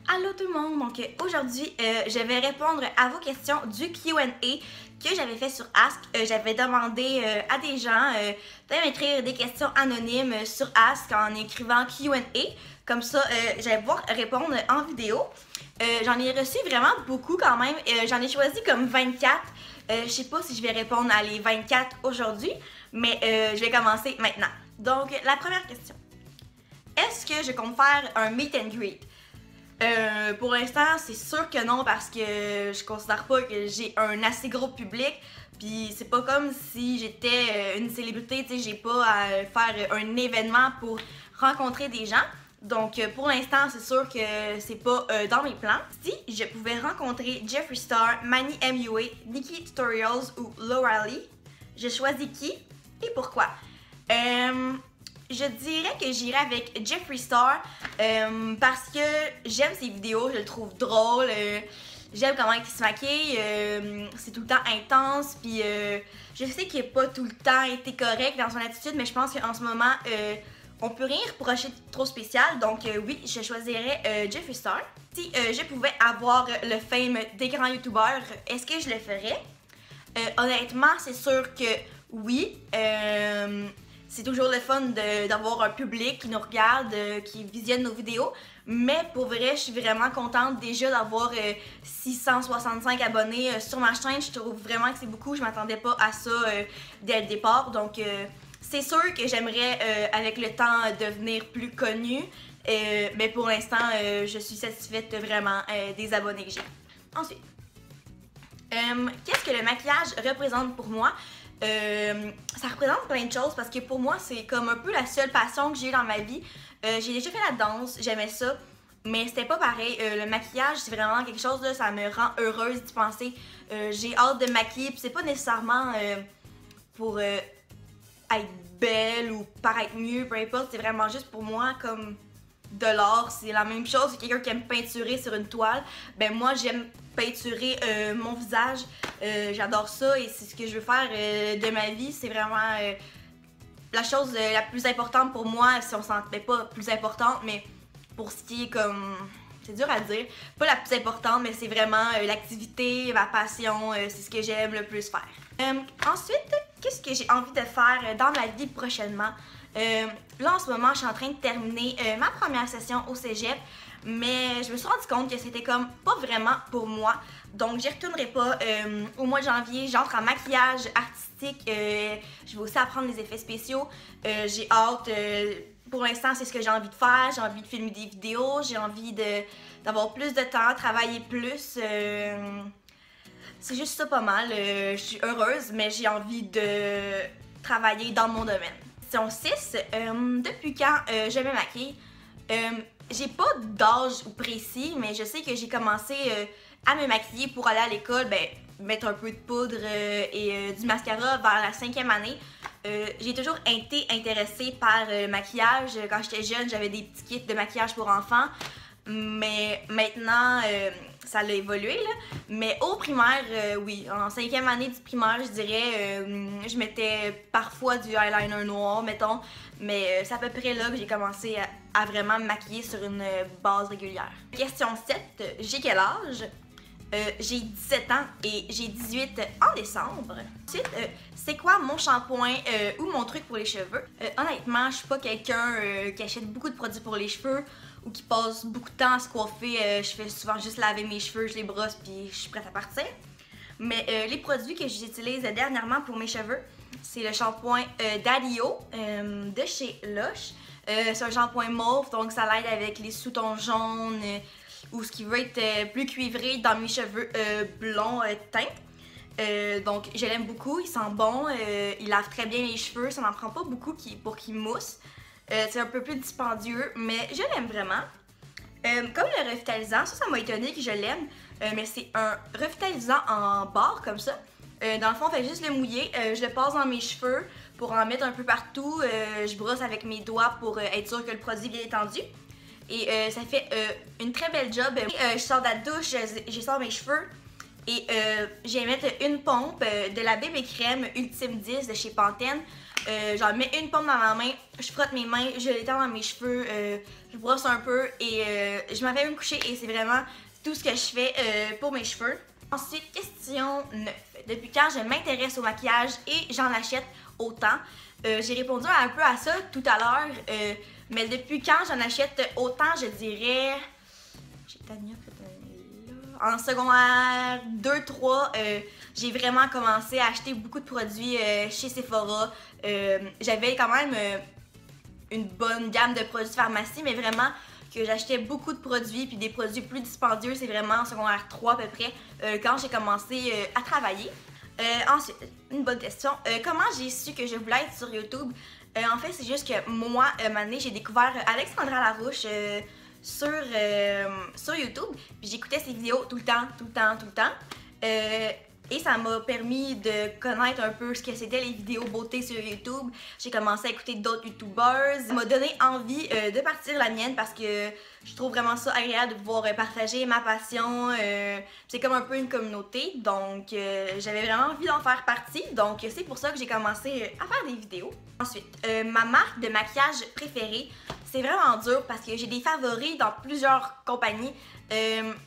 Allô tout le monde, donc aujourd'hui je vais répondre à vos questions du Q&A que j'avais fait sur Ask. J'avais demandé à des gens de m'écrire des questions anonymes sur Ask en écrivant Q&A, comme ça j'allais pouvoir répondre en vidéo. J'en ai reçu vraiment beaucoup quand même, j'en ai choisi comme 24. Je sais pas si je vais répondre à les 24 aujourd'hui, mais je vais commencer maintenant. Donc la première question, est-ce que je compte faire un meet and greet? Pour l'instant, c'est sûr que non parce que je considère pas que j'ai un assez gros public. Puis c'est pas comme si j'étais une célébrité, tu sais, j'ai pas à faire un événement pour rencontrer des gens. Donc pour l'instant, c'est sûr que c'est pas dans mes plans. Si je pouvais rencontrer Jeffree Star, Manny MUA, Nikki Tutorials ou Laura Lee, je choisis qui et pourquoi? Je dirais que j'irais avec Jeffree Star parce que j'aime ses vidéos, je le trouve drôle, j'aime comment il se maquille, c'est tout le temps intense, puis je sais qu'il n'a pas tout le temps été correct dans son attitude, mais je pense qu'en ce moment, on peut rien reprocher de trop spécial, donc oui, je choisirais Jeffree Star. Si je pouvais avoir le fame des grands youtubeurs, est-ce que je le ferais? Honnêtement, c'est sûr que oui. C'est toujours le fun d'avoir un public qui nous regarde, qui visionne nos vidéos. Mais pour vrai, je suis vraiment contente déjà d'avoir 665 abonnés sur ma chaîne. Je trouve vraiment que c'est beaucoup. Je m'attendais pas à ça dès le départ. Donc, c'est sûr que j'aimerais, avec le temps, devenir plus connue. Mais pour l'instant, je suis satisfaite vraiment des abonnés que j'ai. Ensuite, qu'est-ce que le maquillage représente pour moi? Ça représente plein de choses parce que pour moi c'est comme un peu la seule passion que j'ai dans ma vie. J'ai déjà fait la danse, j'aimais ça, mais c'était pas pareil. Le maquillage c'est vraiment quelque chose, là, ça me rend heureuse d'y penser. J'ai hâte de me maquiller, puis c'est pas nécessairement pour être belle ou paraître mieux, peu importe, c'est vraiment juste pour moi comme de l'art, c'est la même chose. C'est quelqu'un qui aime peinturer sur une toile, ben moi j'aime peinturer mon visage, j'adore ça et c'est ce que je veux faire de ma vie. C'est vraiment la chose la plus importante pour moi, si on s'en fait pas plus importante, mais pour ce qui est comme, c'est dur à dire, pas la plus importante, mais c'est vraiment l'activité, ma passion, c'est ce que j'aime le plus faire. Ensuite, qu'est-ce que j'ai envie de faire dans ma vie prochainement? Là en ce moment je suis en train de terminer ma première session au cégep, mais je me suis rendu compte que c'était comme pas vraiment pour moi, donc j'y retournerai pas. Au mois de janvier j'entre en maquillage artistique, je vais aussi apprendre les effets spéciaux, j'ai hâte. Pour l'instant c'est ce que j'ai envie de faire, j'ai envie de filmer des vidéos, j'ai envie d'avoir plus de temps, travailler plus. C'est juste ça pas mal, je suis heureuse mais j'ai envie de travailler dans mon domaine. Question 6, depuis quand je me maquille? J'ai pas d'âge précis, mais je sais que j'ai commencé à me maquiller pour aller à l'école, ben, mettre un peu de poudre et du mascara vers la 5e année. J'ai toujours été intéressée par le maquillage. Quand j'étais jeune, j'avais des petits kits de maquillage pour enfants. Mais maintenant, ça a évolué, là. Mais au primaire, oui, en 5e année du primaire, je dirais, je mettais parfois du eyeliner noir, mettons. Mais c'est à peu près là que j'ai commencé à vraiment me maquiller sur une base régulière. Question 7, j'ai quel âge? J'ai 17 ans et j'ai 18 en décembre. Ensuite, c'est quoi mon shampoing ou mon truc pour les cheveux? Honnêtement, je suis pas quelqu'un qui achète beaucoup de produits pour les cheveux ou qui passe beaucoup de temps à se coiffer. Je fais souvent juste laver mes cheveux, je les brosse puis je suis prête à partir. Mais les produits que j'utilise dernièrement pour mes cheveux, c'est le shampoing Daddio de chez Lush. C'est un shampoing mauve, donc ça l'aide avec les sous-tons jaunes ou ce qui veut être plus cuivré dans mes cheveux blonds teints. Donc je l'aime beaucoup, il sent bon, il lave très bien les cheveux, ça n'en prend pas beaucoup pour qu'il mousse. C'est un peu plus dispendieux, mais je l'aime vraiment. Comme le revitalisant, ça m'a étonné que je l'aime, mais c'est un revitalisant en barre comme ça. Dans le fond, on fait juste le mouiller, je le passe dans mes cheveux pour en mettre un peu partout, je brosse avec mes doigts pour être sûr que le produit est bien étendu. Et ça fait une très belle job. Je sors de la douche, je sors mes cheveux, j'ai mettre une pompe de la bébé crème Ultime 10 de chez Pantene. J'en mets une pompe dans ma main, je frotte mes mains, je l'étends dans mes cheveux, je brosse un peu et je m'en vais me coucher et c'est vraiment tout ce que je fais pour mes cheveux. Ensuite, question 9. Depuis quand je m'intéresse au maquillage et j'en achète autant? J'ai répondu un peu à ça tout à l'heure, mais depuis quand j'en achète autant, je dirais... J'ai Tania là. En secondaire 2-3, j'ai vraiment commencé à acheter beaucoup de produits chez Sephora. J'avais quand même une bonne gamme de produits de pharmacie, mais vraiment que j'achetais beaucoup de produits, puis des produits plus dispendieux, c'est vraiment en secondaire 3 à peu près, quand j'ai commencé à travailler. Ensuite, une bonne question, comment j'ai su que je voulais être sur YouTube? En fait, c'est juste que moi, une année, j'ai découvert Alexandra Larouche sur YouTube, puis j'écoutais ses vidéos tout le temps. Et ça m'a permis de connaître un peu ce que c'était les vidéos beauté sur YouTube. J'ai commencé à écouter d'autres YouTubers. Ça m'a donné envie de partir la mienne parce que je trouve vraiment ça agréable de pouvoir partager ma passion. C'est comme un peu une communauté, donc j'avais vraiment envie d'en faire partie. Donc c'est pour ça que j'ai commencé à faire des vidéos. Ensuite, ma marque de maquillage préférée, c'est vraiment dur parce que j'ai des favoris dans plusieurs compagnies.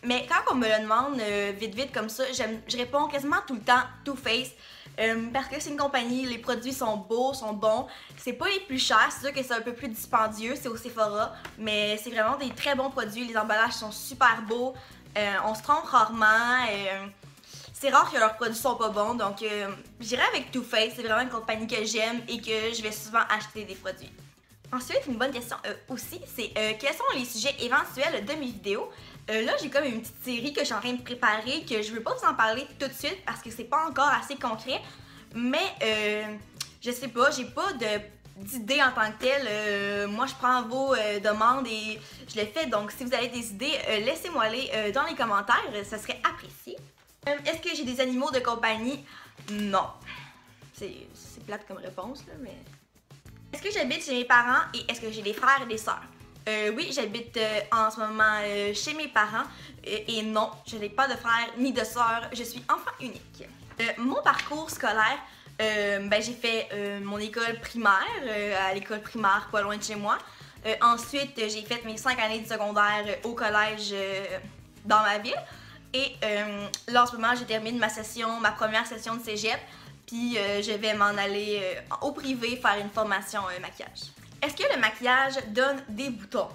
Mais quand on me le demande vite comme ça, je réponds quasiment tout le temps Too Faced parce que c'est une compagnie, les produits sont beaux, sont bons. C'est pas les plus chers, c'est sûr que c'est un peu plus dispendieux, c'est au Sephora, mais c'est vraiment des très bons produits. Les emballages sont super beaux, on se trompe rarement. C'est rare que leurs produits sont pas bons, donc j'irai avec Too Faced, c'est vraiment une compagnie que j'aime et que je vais souvent acheter des produits. Ensuite, une bonne question aussi, c'est quels sont les sujets éventuels de mes vidéos? Là, j'ai comme une petite série que je suis en train de préparer, que je veux pas vous en parler tout de suite parce que c'est pas encore assez concret, mais je sais pas, j'ai pas d'idées en tant que telle. Moi, je prends vos demandes et je les fais, donc si vous avez des idées, laissez-moi les dans les commentaires, ça serait apprécié. Est-ce que j'ai des animaux de compagnie? Non. C'est plate comme réponse, là, mais... Est-ce que j'habite chez mes parents et est-ce que j'ai des frères et des sœurs? Oui, j'habite en ce moment chez mes parents et non, je n'ai pas de frères ni de sœurs, je suis enfant unique. Mon parcours scolaire, j'ai fait mon école primaire, à l'école primaire pas loin de chez moi. Ensuite, j'ai fait mes 5 années de secondaire au collège dans ma ville. Et là, en ce moment, je termine ma première session de cégep. Puis je vais m'en aller au privé faire une formation maquillage. Est-ce que le maquillage donne des boutons?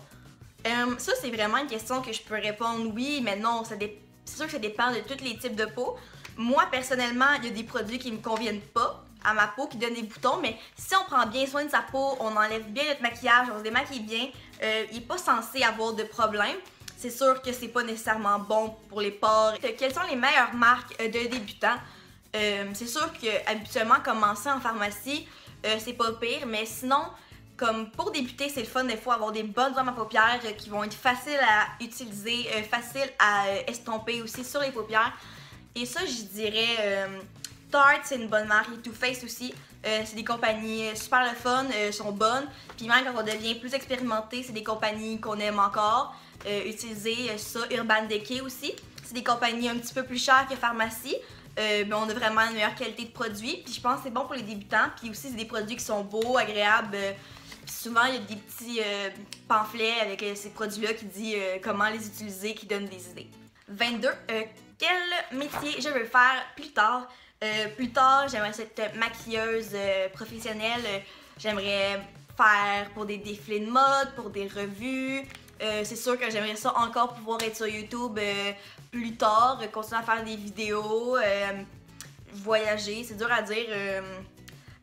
Ça, c'est vraiment une question que je peux répondre oui, mais non. C'est sûr que ça dépend de tous les types de peau. Moi, personnellement, il y a des produits qui ne me conviennent pas à ma peau, qui donnent des boutons, mais si on prend bien soin de sa peau, on enlève bien notre maquillage, on se démaquille bien, il n'est pas censé avoir de problème. C'est sûr que c'est pas nécessairement bon pour les pores. Quelles sont les meilleures marques de débutants? C'est sûr que habituellement commencer en pharmacie, c'est pas pire, mais sinon, comme pour débuter, c'est le fun des fois avoir des bonnes zones à paupières qui vont être faciles à utiliser, faciles à estomper aussi sur les paupières. Et ça, je dirais Tarte, c'est une bonne marque, et Too Faced aussi. C'est des compagnies super le fun, sont bonnes. Puis même quand on devient plus expérimenté, c'est des compagnies qu'on aime encore. Utiliser ça, Urban Decay aussi. C'est des compagnies un petit peu plus chères que pharmacie. Mais on a vraiment une meilleure qualité de produits. Puis je pense que c'est bon pour les débutants. Puis aussi, c'est des produits qui sont beaux, agréables. Puis souvent, il y a des petits pamphlets avec ces produits-là qui disent comment les utiliser, qui donnent des idées. 22. Quel métier je veux faire plus tard? Plus tard, j'aimerais être maquilleuse professionnelle. J'aimerais faire pour des défilés de mode, pour des revues. C'est sûr que j'aimerais ça encore pouvoir être sur YouTube plus tard, continuer à faire des vidéos, voyager, c'est dur à dire.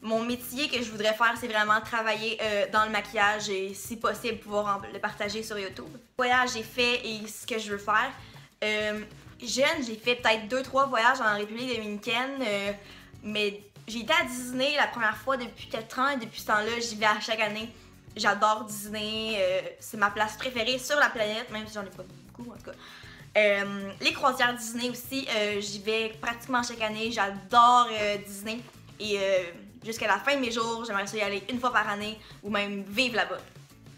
Mon métier que je voudrais faire, c'est vraiment travailler dans le maquillage et si possible pouvoir le partager sur YouTube. Le voyage j'ai fait et ce que je veux faire. Jeune, j'ai fait peut-être 2-3 voyages en République dominicaine, mais j'ai été à Disney la première fois depuis 4 ans et depuis ce temps-là, j'y vais à chaque année. J'adore Disney, c'est ma place préférée sur la planète, même si j'en ai pas beaucoup en tout cas. Les croisières Disney aussi, j'y vais pratiquement chaque année, j'adore Disney et jusqu'à la fin de mes jours, j'aimerais ça y aller une fois par année ou même vivre là-bas.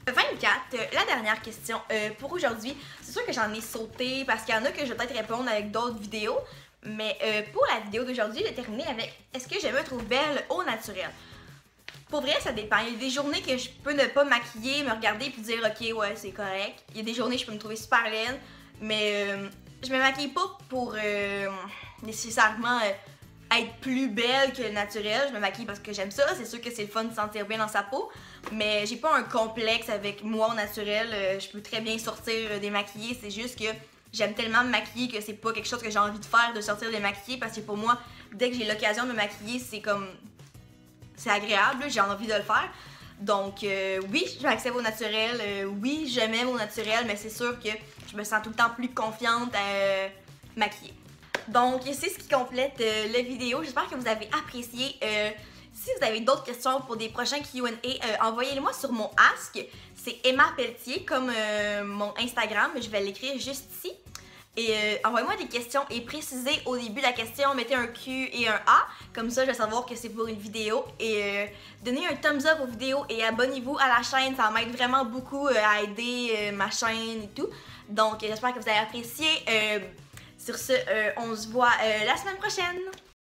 24, la dernière question pour aujourd'hui. C'est sûr que j'en ai sauté parce qu'il y en a que je vais peut-être répondre avec d'autres vidéos, Mais pour la vidéo d'aujourd'hui, j'ai terminé avec est-ce que je me trouve belle au naturel? Pour vrai, ça dépend. Il y a des journées que je peux ne pas maquiller, me regarder puis dire ok, ouais, c'est correct. Il y a des journées que je peux me trouver super laide, mais je me maquille pas pour nécessairement être plus belle que le naturel. Je me maquille parce que j'aime ça. C'est sûr que c'est le fun de se sentir bien dans sa peau, mais j'ai pas un complexe avec moi au naturel. Je peux très bien sortir démaquillée. C'est juste que j'aime tellement me maquiller que c'est pas quelque chose que j'ai envie de faire, de sortir démaquillée, parce que pour moi, dès que j'ai l'occasion de me maquiller, c'est agréable, j'ai envie de le faire. Donc oui, je m'accepte au naturel, oui, je m'aime au naturel, mais c'est sûr que je me sens tout le temps plus confiante à maquiller. Donc c'est ce qui complète la vidéo. J'espère que vous avez apprécié. Si vous avez d'autres questions pour des prochains Q&A, envoyez-les-moi sur mon Ask. C'est Emma Pelletier comme mon Instagram. Je vais l'écrire juste ici. Et envoyez-moi des questions et précisez au début de la question, mettez un Q et un A, comme ça je vais savoir que c'est pour une vidéo. Et donnez un thumbs up aux vidéos et abonnez-vous à la chaîne, ça m'aide vraiment beaucoup à aider ma chaîne et tout. Donc j'espère que vous avez apprécié. Sur ce, on se voit la semaine prochaine.